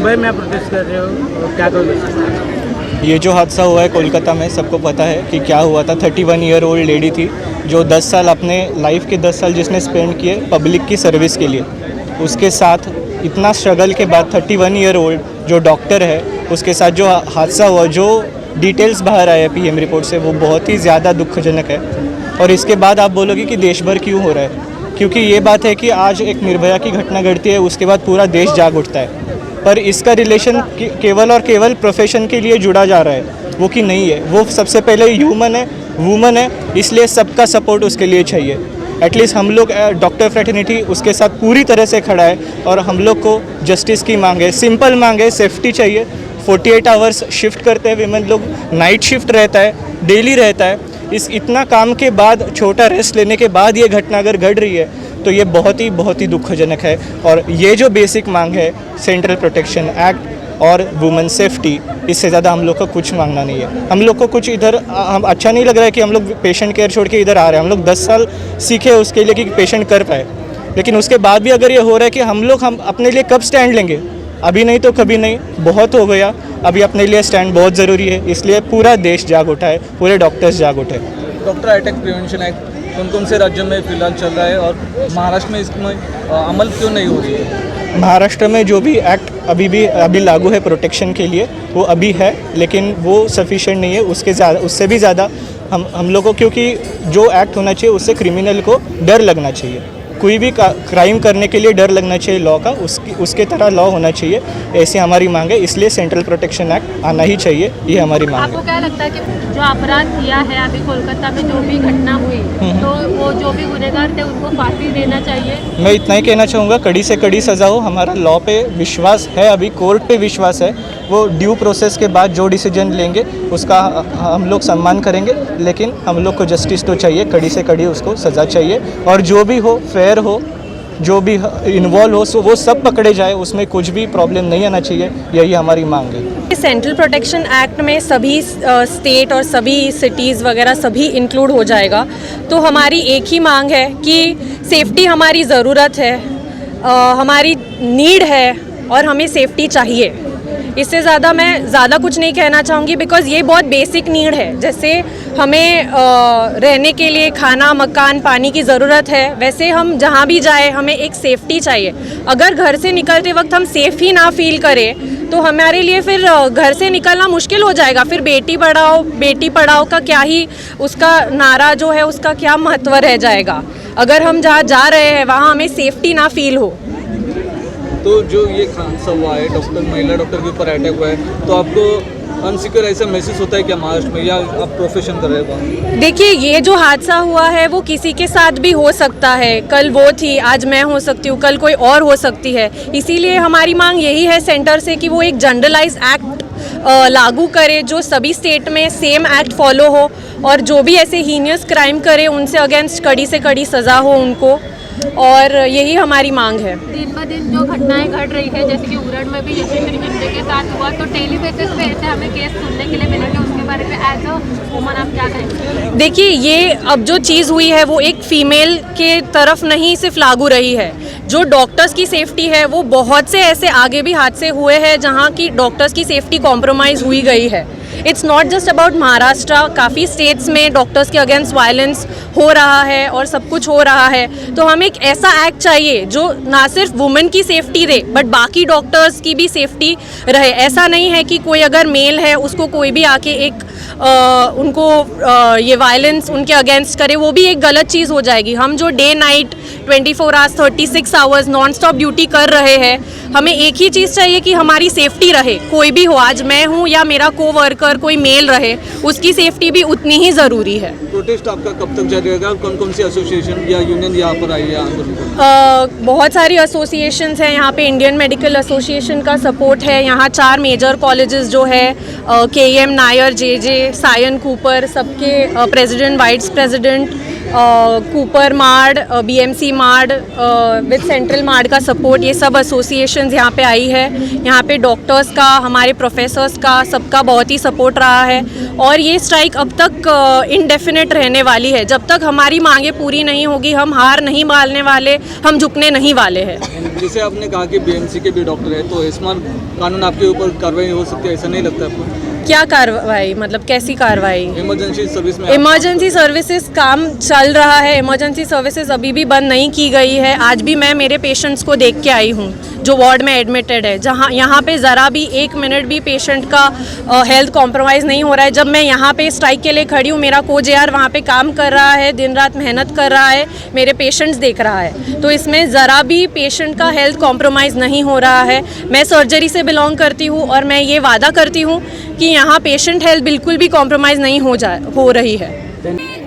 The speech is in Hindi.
मुंबई में आप प्रोटेस्ट कर रहे हो, क्या करोगे? ये जो हादसा हुआ है कोलकाता में, सबको पता है कि क्या हुआ था। 31 ईयर ओल्ड लेडी थी जो 10 साल अपने लाइफ के 10 साल जिसने स्पेंड किए पब्लिक की सर्विस के लिए, उसके साथ इतना स्ट्रगल के बाद 31 ईयर ओल्ड जो डॉक्टर है उसके साथ जो हादसा हुआ, जो डिटेल्स बाहर आए पीएम रिपोर्ट से, वो बहुत ही ज़्यादा दुखजनक है। और इसके बाद आप बोलोगे कि देश भर क्यों हो रहा है, क्योंकि ये बात है कि आज एक निर्भया की घटना घटती है, उसके बाद पूरा देश जाग उठता है। पर इसका रिलेशन केवल और केवल प्रोफेशन के लिए जुड़ा जा रहा है, वो कि नहीं है। वो सबसे पहले ह्यूमन है, वुमन है, इसलिए सबका सपोर्ट उसके लिए चाहिए। एटलीस्ट हम लोग डॉक्टर फ्रेटर्निटी उसके साथ पूरी तरह से खड़ा है और हम लोग को जस्टिस की मांग है, सिंपल मांग है, सेफ्टी चाहिए। 48 आवर्स शिफ्ट करते हैं विमेन लोग, नाइट शिफ्ट रहता है, डेली रहता है। इस इतना काम के बाद, छोटा रेस्ट लेने के बाद ये घटना अगर घट रही है तो ये बहुत ही दुखजनक है। और ये जो बेसिक मांग है सेंट्रल प्रोटेक्शन एक्ट और वुमेन सेफ्टी, इससे ज़्यादा हम लोग को कुछ मांगना नहीं है। हम लोग को कुछ इधर हम अच्छा नहीं लग रहा है कि हम लोग पेशेंट केयर छोड़ के इधर आ रहे हैं। हम लोग 10 साल सीखे उसके लिए कि पेशेंट कर पाए, लेकिन उसके बाद भी अगर ये हो रहा है कि हम अपने लिए कब स्टैंड लेंगे, अभी नहीं तो कभी नहीं, बहुत हो गया। अभी अपने लिए स्टैंड बहुत ज़रूरी है, इसलिए पूरा देश जाग उठा है, पूरे डॉक्टर्स जाग उठे। डॉक्टर अटैक प्रिवेंशन एक्ट कौन कौन से राज्यों में फिलहाल चल रहा है और महाराष्ट्र में इसमें अमल क्यों नहीं हो रही है? महाराष्ट्र में जो भी एक्ट अभी लागू है प्रोटेक्शन के लिए, वो अभी है, लेकिन वो सफिशिएंट नहीं है। उससे भी ज़्यादा हम लोग को, क्योंकि जो एक्ट होना चाहिए उससे क्रिमिनल को डर लगना चाहिए। कोई भी क्राइम करने के लिए डर लगना चाहिए लॉ का, उसके तरह लॉ होना चाहिए, ऐसी हमारी मांग है। इसलिए सेंट्रल प्रोटेक्शन एक्ट आना ही चाहिए, ये हमारी मांग है। आपको क्या लगता है कि जो अपराध किया है अभी कोलकाता में जो भी घटना हुई, तो वो जो भी गुनहगार थे उनको फांसी देना चाहिए? मैं इतना ही कहना चाहूँगा, कड़ी से कड़ी सज़ा हो। हमारा लॉ पे विश्वास है, अभी कोर्ट पे विश्वास है। वो ड्यू प्रोसेस के बाद जो डिसीजन लेंगे उसका हम लोग सम्मान करेंगे, लेकिन हम लोग को जस्टिस तो चाहिए, कड़ी से कड़ी उसको सज़ा चाहिए। और जो भी हो, फेयर हो, जो भी इन्वॉल्व हो, वो सब पकड़े जाए, उसमें कुछ भी प्रॉब्लम नहीं आना चाहिए, यही हमारी मांग है। सेंट्रल प्रोटेक्शन एक्ट में सभी स्टेट और सभी सिटीज़ वगैरह सभी इंक्लूड हो जाएगा। तो हमारी एक ही मांग है कि सेफ्टी हमारी ज़रूरत है, हमारी नीड है और हमें सेफ्टी चाहिए। इससे ज़्यादा मैं ज़्यादा कुछ नहीं कहना चाहूँगी, बिकॉज़ ये बहुत बेसिक नीड है। जैसे हमें रहने के लिए खाना, मकान, पानी की ज़रूरत है, वैसे हम जहाँ भी जाए हमें एक सेफ्टी चाहिए। अगर घर से निकलते वक्त हम सेफ़ ही ना फील करें तो हमारे लिए फिर घर से निकलना मुश्किल हो जाएगा। फिर बेटी पढ़ाओ का क्या ही, उसका नारा जो है उसका क्या महत्व रह जाएगा, अगर हम जहाँ जा रहे हैं वहाँ हमें सेफ्टी ना फील हो। तो जो ये हादसा हुआ है, महिला डॉक्टर के ऊपर अटैक हुआ है, तो आपको अनसिक्योर ऐसा महसूस होता है क्या महाराष्ट्र में, या आप प्रोफेशन कर रहे हो? देखिए, ये जो हादसा हुआ है वो किसी के साथ भी हो सकता है। कल वो थी, आज मैं हो सकती हूँ, कल कोई और हो सकती है। इसीलिए हमारी मांग यही है सेंटर से कि वो एक जनरलाइज एक्ट लागू करे जो सभी स्टेट में सेम एक्ट फॉलो हो, और जो भी ऐसे हीनियस क्राइम करे उनसे अगेंस्ट कड़ी से कड़ी सज़ा हो उनको, और यही हमारी मांग है। दिन ब दिन जो घटनाएं घट रही है, जैसे कि उरड़ में भी यशस्वी जिंदे के साथ हुआ, तो डेली बेसिस पे ऐसे हमें केस सुनने के लिए मिलेंगे, उसके बारे में एज अ वुमन आप क्या कहेंगे? देखिए, ये अब जो चीज़ हुई है वो एक फीमेल के तरफ नहीं सिर्फ लागू रही है। जो डॉक्टर्स की सेफ्टी है, वो बहुत से ऐसे आगे भी हादसे हुए हैं जहाँ की डॉक्टर्स की सेफ्टी कॉम्प्रोमाइज़ हुई गई है। It's not just about Maharashtra, काफ़ी स्टेट्स में डॉक्टर्स के अगेंस्ट वायलेंस हो रहा है और सब कुछ हो रहा है। तो हमें एक ऐसा एक्ट चाहिए जो ना सिर्फ वुमेन की सेफ्टी दे, बट बाकी डॉक्टर्स की भी सेफ्टी रहे। ऐसा नहीं है कि कोई अगर मेल है उसको कोई भी आके एक उनको ये वायलेंस उनके अगेंस्ट करे, वो भी एक गलत चीज़ हो जाएगी। हम जो day night 24 hours 36 hours non stop duty कर रहे हैं, हमें एक ही चीज़ चाहिए कि हमारी सेफ्टी रहे। कोई भी हो, आज मैं हूँ या मेरा कोवर्कर कोई मेल रहे, उसकी सेफ्टी भी उतनी ही ज़रूरी है। प्रोटेस्ट आपका कब तक जारी रहेगा? कौन कौन सी एसोसिएशन या यूनियन यहाँ पर आई है? बहुत सारी एसोसिएशंस हैं यहाँ पे। इंडियन मेडिकल एसोसिएशन का सपोर्ट है। यहाँ 4 मेजर कॉलेजेस जो है, KM Nair, JJ, Sion Cooper, सबके president, vice president, Cooper MARD, BMC MARD with central MARD का सपोर्ट, ये सब एसोसिएशंस यहाँ पे आई है। यहाँ पे डॉक्टर्स का, हमारे प्रोफेसर्स का, सबका बहुत ही सपोर्ट सपोर्ट रहा है और ये स्ट्राइक अब तक इनडेफिनेट रहने वाली है। जब तक हमारी मांगे पूरी नहीं होगी हम हार नहीं मानने वाले, हम झुकने नहीं वाले हैं। जैसे आपने कहा कि बीएमसी के भी डॉक्टर है, तो आयुष्मान कानून आपके ऊपर कार्रवाई हो सकती है, ऐसा नहीं लगता आपको? क्या कार्रवाई, मतलब कैसी कार्रवाई? इमरजेंसी सर्विस में इमरजेंसी सर्विसेज काम चल रहा है, इमरजेंसी सर्विसेज अभी भी बंद नहीं की गई है। आज भी मैं मेरे पेशेंट्स को देख के आई हूँ जो वार्ड में एडमिटेड है, जहाँ यहाँ पे ज़रा भी 1 मिनट भी पेशेंट का हेल्थ कॉम्प्रोमाइज़ नहीं हो रहा है। जब मैं यहाँ पे स्ट्राइक के लिए खड़ी हूँ, मेरा को-जेआर वहाँ पे काम कर रहा है, दिन रात मेहनत कर रहा है, मेरे पेशेंट्स देख रहा है, तो इसमें ज़रा भी पेशेंट का हेल्थ कॉम्प्रोमाइज़ नहीं हो रहा है। मैं सर्जरी से बिलोंग करती हूँ और मैं ये वादा करती हूँ कि यहाँ पेशेंट हेल्थ बिल्कुल भी कॉम्प्रोमाइज़ नहीं हो रही है। नहीं